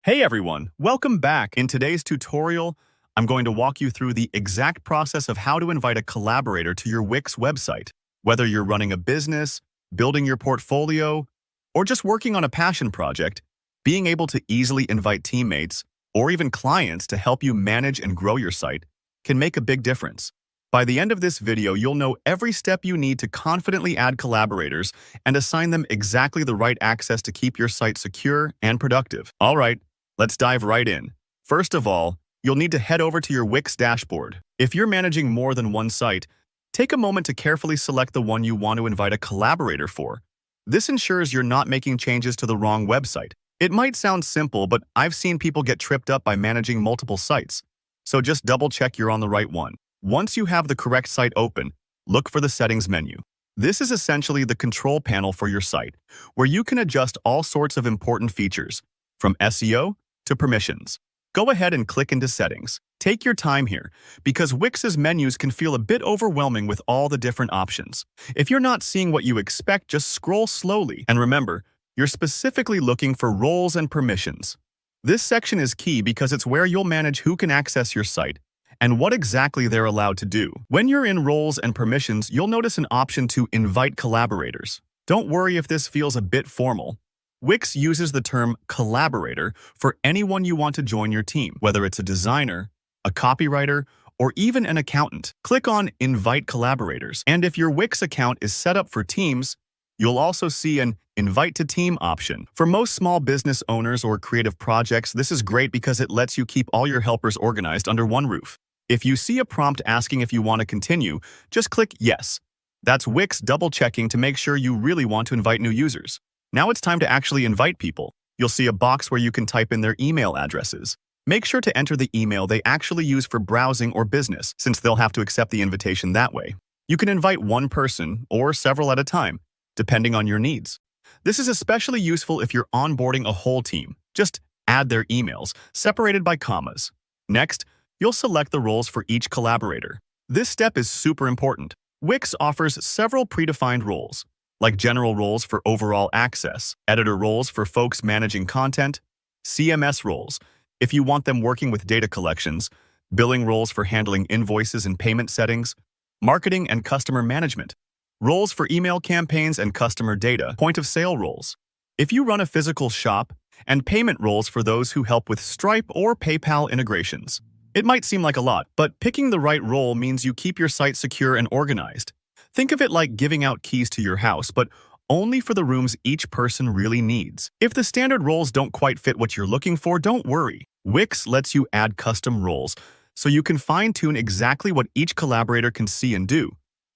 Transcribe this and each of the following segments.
Hey everyone, welcome back. In today's tutorial, I'm going to walk you through the exact process of how to invite a collaborator to your Wix website. Whether you're running a business, building your portfolio, or just working on a passion project, being able to easily invite teammates or even clients to help you manage and grow your site can make a big difference. By the end of this video, you'll know every step you need to confidently add collaborators and assign them exactly the right access to keep your site secure and productive. All right, let's dive right in. First of all, you'll need to head over to your Wix dashboard. If you're managing more than one site, take a moment to carefully select the one you want to invite a collaborator for. This ensures you're not making changes to the wrong website. It might sound simple, but I've seen people get tripped up by managing multiple sites. So just double-check you're on the right one. Once you have the correct site open, look for the Settings menu. This is essentially the control panel for your site, where you can adjust all sorts of important features, from SEO to permissions. Go ahead and click into Settings. Take your time here, because Wix's menus can feel a bit overwhelming with all the different options. If you're not seeing what you expect, just scroll slowly. And remember, you're specifically looking for roles and permissions. This section is key because it's where you'll manage who can access your site and what exactly they're allowed to do. When you're in Roles and Permissions, you'll notice an option to invite collaborators. Don't worry if this feels a bit formal. Wix uses the term collaborator for anyone you want to join your team, whether it's a designer, a copywriter, or even an accountant. Click on Invite Collaborators, and if your Wix account is set up for Teams, you'll also see an Invite to Team option. For most small business owners or creative projects, this is great because it lets you keep all your helpers organized under one roof. If you see a prompt asking if you want to continue, just click Yes. That's Wix double-checking to make sure you really want to invite new users. Now it's time to actually invite people. You'll see a box where you can type in their email addresses. Make sure to enter the email they actually use for browsing or business, since they'll have to accept the invitation that way. You can invite one person or several at a time, depending on your needs. This is especially useful if you're onboarding a whole team. Just add their emails, separated by commas. Next, you'll select the roles for each collaborator. This step is super important. Wix offers several predefined roles, like general roles for overall access, editor roles for folks managing content, CMS roles, if you want them working with data collections, billing roles for handling invoices and payment settings, marketing and customer management, roles for email campaigns and customer data, point-of-sale roles, if you run a physical shop, and payment roles for those who help with Stripe or PayPal integrations. It might seem like a lot, but picking the right role means you keep your site secure and organized. Think of it like giving out keys to your house, but only for the rooms each person really needs. If the standard roles don't quite fit what you're looking for, don't worry. Wix lets you add custom roles, so you can fine-tune exactly what each collaborator can see and do.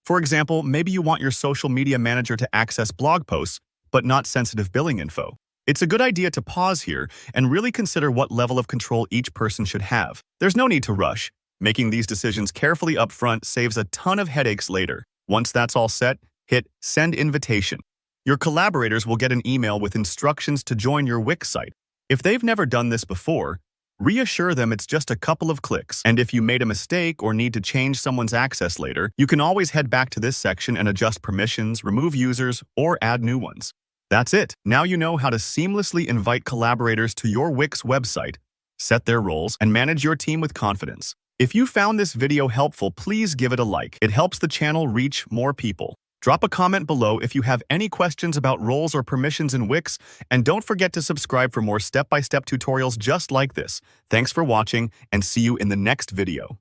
For example, maybe you want your social media manager to access blog posts, but not sensitive billing info. It's a good idea to pause here and really consider what level of control each person should have. There's no need to rush. Making these decisions carefully up front saves a ton of headaches later. Once that's all set, hit Send Invitation. Your collaborators will get an email with instructions to join your Wix site. If they've never done this before, reassure them it's just a couple of clicks. And if you made a mistake or need to change someone's access later, you can always head back to this section and adjust permissions, remove users, or add new ones. That's it. Now you know how to seamlessly invite collaborators to your Wix website, set their roles, and manage your team with confidence. If you found this video helpful, please give it a like. It helps the channel reach more people. Drop a comment below if you have any questions about roles or permissions in Wix, and don't forget to subscribe for more step-by-step tutorials just like this. Thanks for watching, and see you in the next video.